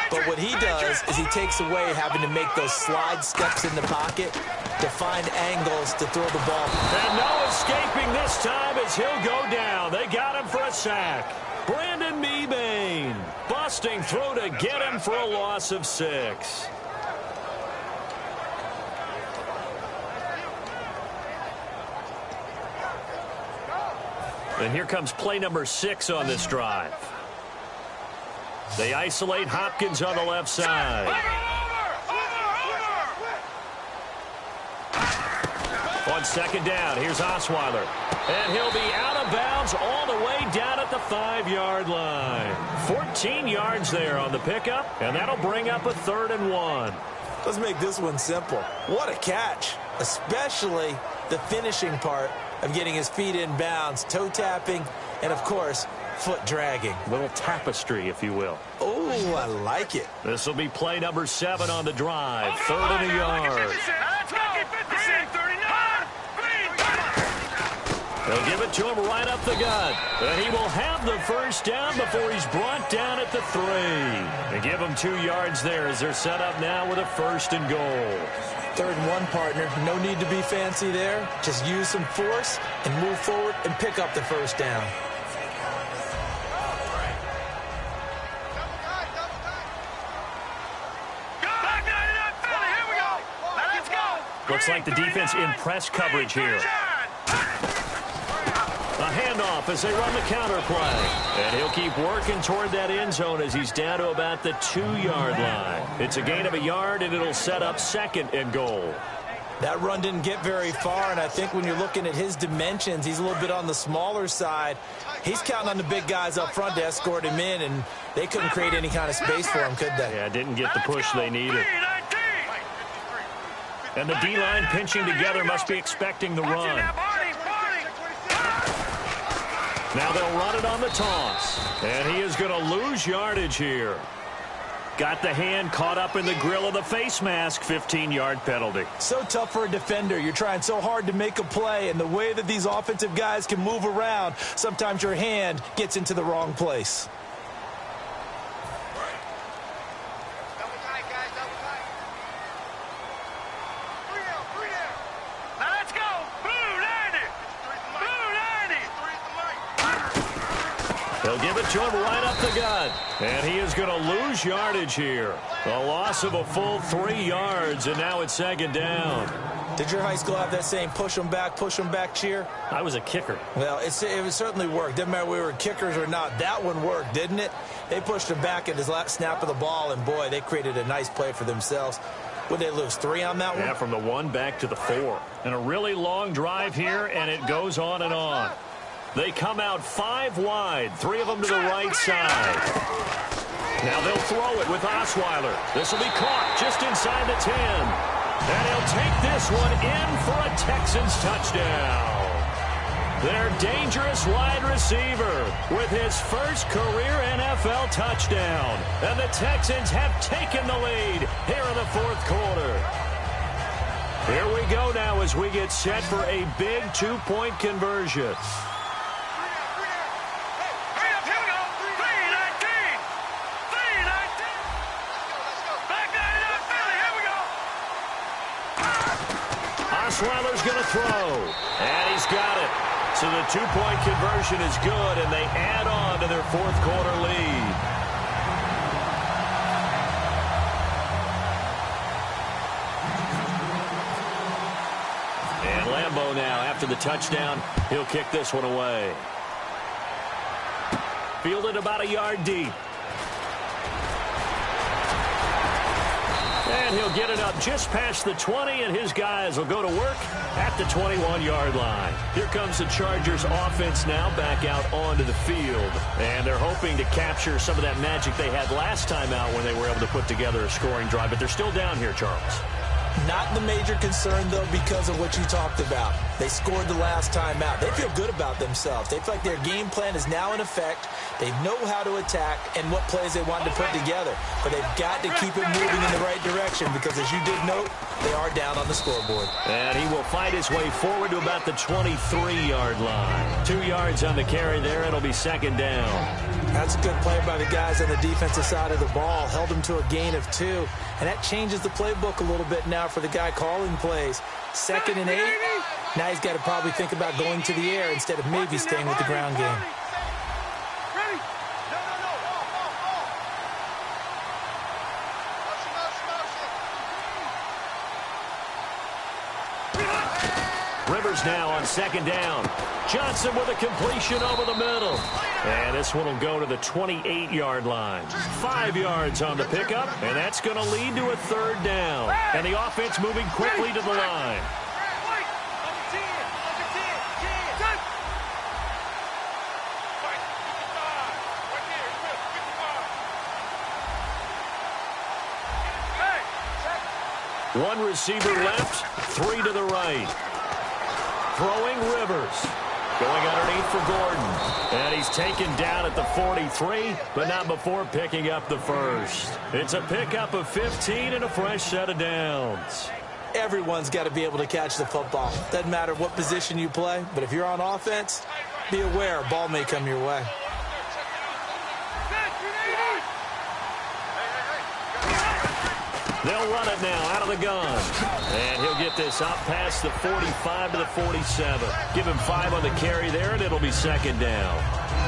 Speaker 4: but what he does is he takes away having to make those slide steps in the pocket to find angles to throw the ball.
Speaker 3: And no escaping this time as he'll go down. They got him for a sack. Brandon Mebane busting through to get him for a loss of 6. And here comes play number 6 on this drive. They isolate Hopkins on the left side. On second down, here's Osweiler. And he'll be out of bounds all the way down at the 5-yard line. 14 yards there on the pickup, and that'll bring up a 3rd and 1.
Speaker 4: Let's make this one simple. What a catch, especially the finishing part of getting his feet in bounds, toe tapping, and, of course, foot dragging.
Speaker 3: Little tapestry, if you will.
Speaker 4: Oh, I like it.
Speaker 3: This will be play number 7 on the drive. 3rd and a yard. They'll give it to him right up the gut. And he will have the first down before he's brought down at the 3. They give him 2 yards there as they're set up now with a 1st and goal.
Speaker 4: 3rd and 1, partner. No need to be fancy there. Just use some force and move forward and pick up the first down.
Speaker 3: Looks like the defense in press coverage here. A handoff as they run the counter play. And he'll keep working toward that end zone as he's down to about the 2-yard line. It's a gain of a yard, and it'll set up 2nd and goal.
Speaker 4: That run didn't get very far, and I think when you're looking at his dimensions, he's a little bit on the smaller side. He's counting on the big guys up front to escort him in, and they couldn't create any kind of space for him, could they?
Speaker 3: Yeah, didn't get the push they needed. And the D-line pinching together must be expecting the run.
Speaker 2: Now they'll run it on the toss. And he is going to lose yardage here. Got the hand caught up in the grill of the face mask. 15-yard penalty.
Speaker 4: So tough for a defender. You're trying so hard to make a play, and the way that these offensive guys can move around, sometimes your hand gets into the wrong place.
Speaker 5: Double tight, guys, double tight. Three there. Now let's go. Blue 90. Blue 90.
Speaker 2: They'll give it to him right up the gut. And he is going to lose yardage here. A loss of a full 3 yards, and now it's second down.
Speaker 4: Did your high school have that same push them back cheer?
Speaker 2: I was a kicker.
Speaker 4: Well, it certainly worked. Didn't matter if we were kickers or not. That one worked, didn't it? They pushed him back at his last snap of the ball, and boy, they created a nice play for themselves. Would they lose 3 on that one?
Speaker 2: Yeah, from the 1 back to the 4. And a really long drive here, and it goes on and on. They come out 5 wide, 3 of them to the right side. Now they'll throw it with Osweiler. This will be caught just inside the 10. And he'll take this one in for a Texans touchdown. Their dangerous wide receiver with his first career NFL touchdown. And the Texans have taken the lead here in the 4th quarter. Here we go now as we get set for a big 2-point conversion. Osweiler's going to throw, and he's got it. So the 2-point conversion is good, and they add on to their 4th quarter lead. And Lambeau now, after the touchdown, he'll kick this one away. Fielded about a yard deep. And he'll get it up just past the 20, and his guys will go to work at the 21-yard line. Here comes the Chargers offense now back out onto the field. And they're hoping to capture some of that magic they had last time out when they were able to put together a scoring drive. But they're still down here, Charles.
Speaker 4: Not the major concern, though, because of what you talked about. They scored the last time out. They feel good about themselves. They feel like their game plan is now in effect. They know how to attack and what plays they want to put together. But they've got to keep it moving in the right direction because, as you did note, they are down on the scoreboard.
Speaker 2: And he will fight his way forward to about the 23-yard line. 2 yards on the carry there. It'll be second down.
Speaker 4: That's a good play by the guys on the defensive side of the ball. Held them to a gain of 2. And that changes the playbook a little bit now for the guy calling plays. 2nd and 8. Now he's got to probably think about going to the air instead of maybe staying with the ground game.
Speaker 5: Ready? No.
Speaker 2: Rivers now on second down. Johnson with a completion over the middle. And this one will go to the 28-yard line. 5 yards on the pickup, and that's going to lead to a 3rd down. And the offense moving quickly to the line. One receiver left, 3 to the right. Throwing Rivers. Going underneath for Gordon. And he's taken down at the 43, but not before picking up the first. It's a pickup of 15 and a fresh set of downs.
Speaker 4: Everyone's got to be able to catch the football. Doesn't matter what position you play, but if you're on offense, be aware a ball may come your way.
Speaker 2: They'll run it now out of the gun. And he'll get this up past the 45 to the 47. Give him 5 on the carry there, and it'll be second down.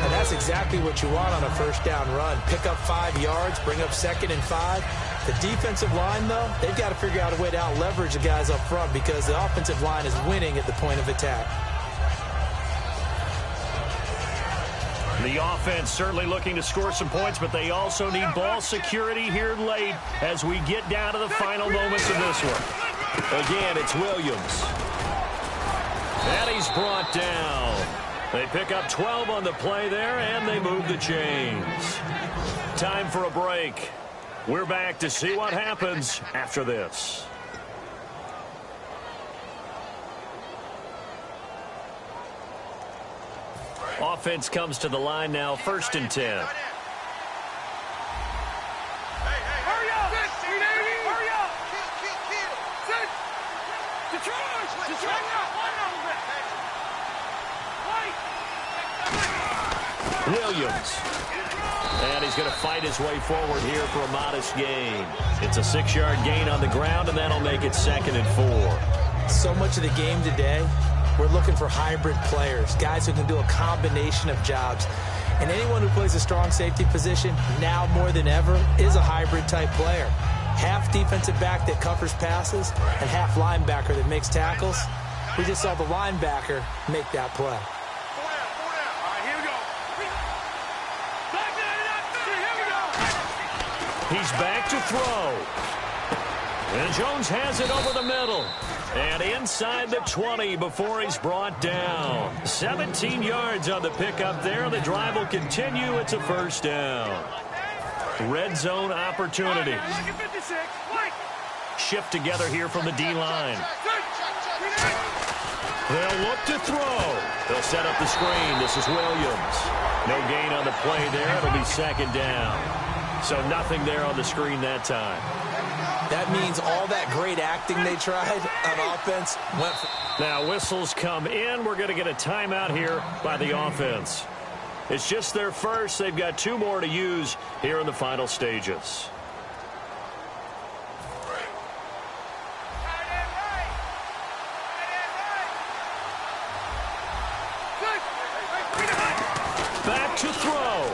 Speaker 4: And that's exactly what you want on a first down run. Pick up 5 yards, bring up 2nd and 5. The defensive line, though, they've got to figure out a way to out-leverage the guys up front because the offensive line is winning at the point of attack.
Speaker 2: The offense certainly looking to score some points, but they also need ball security here late as we get down to the final moments of this one. Again, it's Williams. And he's brought down. They pick up 12 on the play there, and they move the chains. Time for a break. We're back to see what happens after this.
Speaker 3: Offense comes to the line now, 1st and 10.
Speaker 5: Hurry up! Hurry up! Sit! Detroit!
Speaker 3: Williams. And he's going to fight his way forward here for a modest gain. It's a 6-yard gain on the ground, and that'll make it 2nd and 4.
Speaker 4: So much of the game today, we're looking for hybrid players, guys who can do a combination of jobs. And anyone who plays a strong safety position, now more than ever, is a hybrid-type player. Half defensive back that covers passes and half linebacker that makes tackles. We just saw the linebacker make that play.
Speaker 3: He's back to throw. And Jones has it over the middle. And inside the 20 before he's brought down. 17 yards on the pickup there. The drive will continue. It's a 1st down. Red zone opportunity. Shift together here from the D-line. They'll look to throw. They'll set up the screen. This is Williams. No gain on the play there. It'll be 2nd down. So nothing there on the screen that time.
Speaker 4: That means all that great acting they tried on offense went for...
Speaker 3: Now whistles come in. We're going to get a timeout here by the offense. It's just their first. They've got 2 more to use here in the final stages. Back to throw.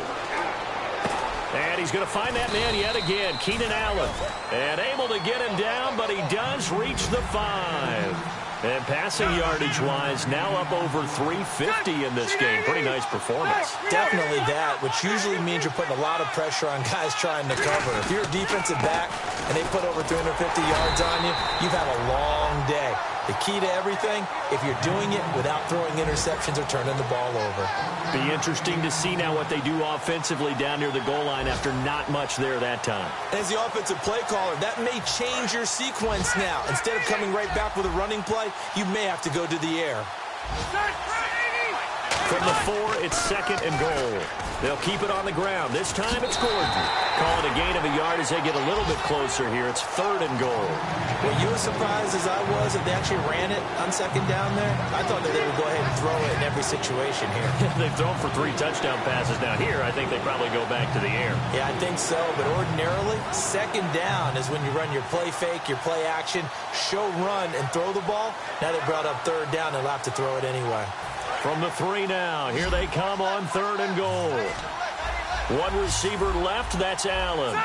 Speaker 3: And he's going to find that man yet again, Keenan Allen. And able to get him down, but he does reach the 5. And passing yardage-wise, now up over 350 in this game. Pretty nice performance.
Speaker 4: Definitely that, which usually means you're putting a lot of pressure on guys trying to cover. If you're a defensive back and they put over 350 yards on you, you've had a long day. The key to everything, if you're doing it without throwing interceptions or turning the ball over.
Speaker 3: Be interesting to see now what they do offensively down near the goal line after not much there that time.
Speaker 4: As the offensive play caller, that may change your sequence now. Instead of coming right back with a running play, you may have to go to the air.
Speaker 3: From the 4, it's 2nd and goal. They'll keep it on the ground. This time it's Gordon. Call it a gain of a yard as they get a little bit closer here. It's 3rd and goal.
Speaker 4: Were you as surprised as I was that they actually ran it on 2nd down there? I thought that they would go ahead and throw it in every situation here.
Speaker 3: They've thrown for 3 touchdown passes. Now here, I think they probably go back to the air.
Speaker 4: Yeah, I think so. But ordinarily, 2nd down is when you run your play fake, your play action, show run, and throw the ball. Now they brought up 3rd down. They'll have to throw it anyway.
Speaker 3: From the 3 now. Here they come on 3rd and goal. 1 receiver left. That's Allen.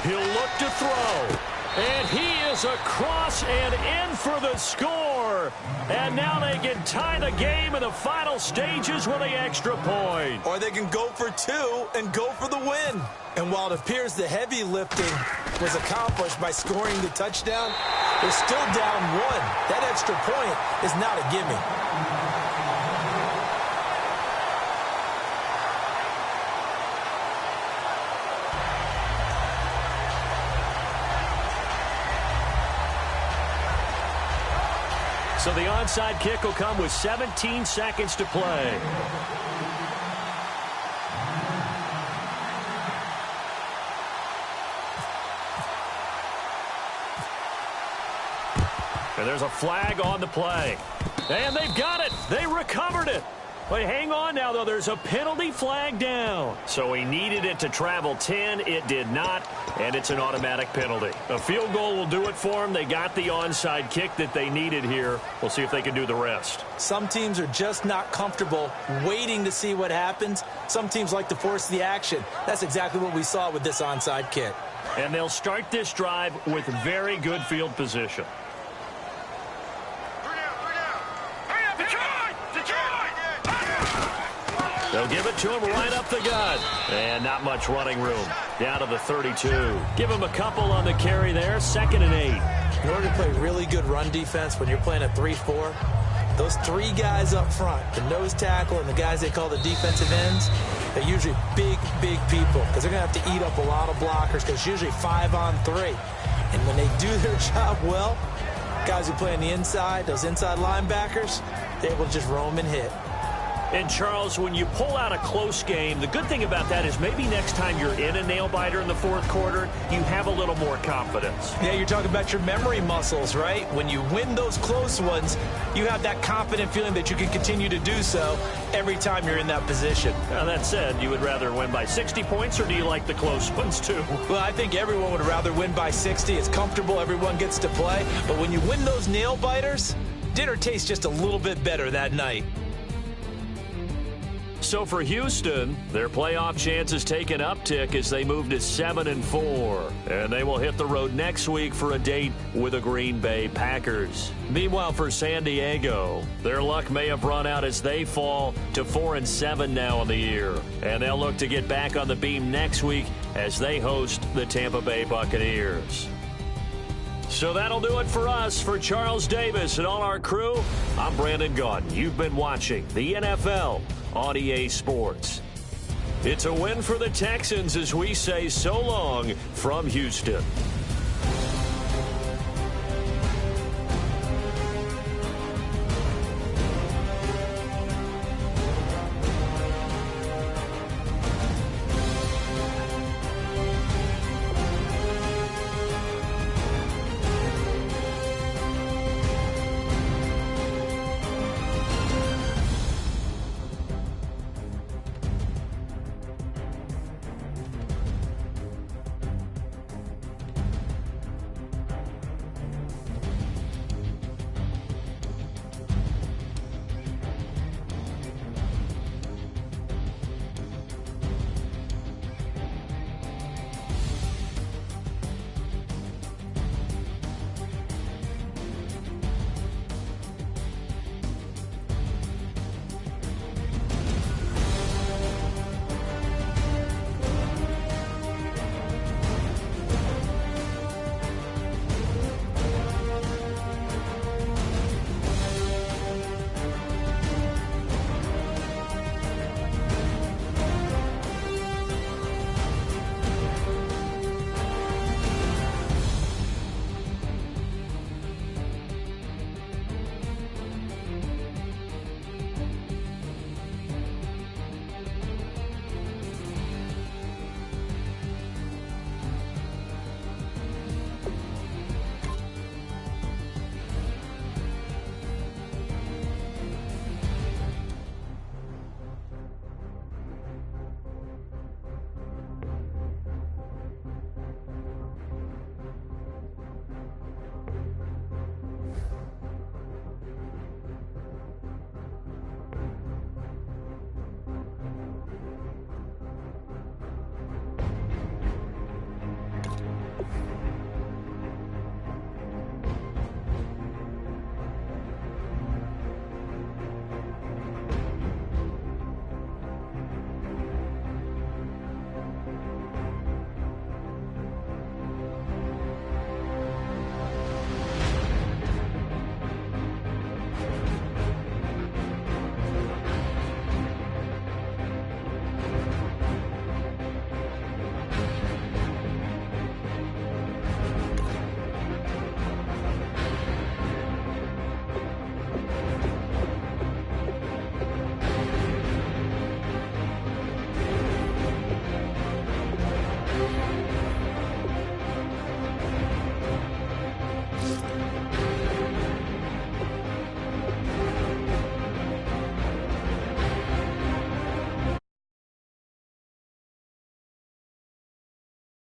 Speaker 3: He'll look to throw. And he is across and in for the score. And now they can tie the game in the final stages with the extra point.
Speaker 4: Or they can go for 2 and go for the win. And while it appears the heavy lifting was accomplished by scoring the touchdown, they're still down 1. That extra point is not a gimme.
Speaker 3: So the onside kick will come with 17 seconds to play. And there's a flag on the play. And they've got it. They recovered it. But hang on now, though. There's a penalty flag down. So he needed it to travel 10. It did not, and it's an automatic penalty. A field goal will do it for them. They got the onside kick that they needed here. We'll see if they can do the rest.
Speaker 4: Some teams are just not comfortable waiting to see what happens. Some teams like to force the action. That's exactly what we saw with this onside kick.
Speaker 3: And they'll start this drive with very good field position. They'll give it to him right up the gut. And not much running room. Down to the 32. Give him a couple on the carry there. 2nd and 8.
Speaker 4: In order to play really good run defense when you're playing a 3-4, those 3 guys up front, the nose tackle and the guys they call the defensive ends, they're usually big, big people because they're going to have to eat up a lot of blockers because it's usually 5 on 3. And when they do their job well, Guys who play on the inside, those inside linebackers, they're able to just roam and hit.
Speaker 2: And, Charles, when you pull out a close game, the good thing about that is maybe next time you're in a nail-biter in the fourth quarter, you have a little more confidence.
Speaker 4: Yeah, you're talking about your memory muscles, right? When you win those close ones, you have that confident feeling that you can continue to do so every time you're in that position.
Speaker 2: Now, that said, you would rather win by 60 points, or do you like the close ones, too?
Speaker 4: Well, I think everyone would rather win by 60. It's comfortable. Everyone gets to play. But when you win those nail-biters, dinner tastes just a little bit better that night.
Speaker 2: So for Houston, their playoff chances take an uptick as they move to 7-4. And they will hit the road next week for a date with the Green Bay Packers. Meanwhile, for San Diego, their luck may have run out as they fall to 4-7 now in the year. And they'll look to get back on the beam next week as they host the Tampa Bay Buccaneers. So that'll do it for us. For Charles Davis and all our crew, I'm Brandon Gaudin. You've been watching the NFL on EA Sports. It's a win for the Texans as we say so long from Houston.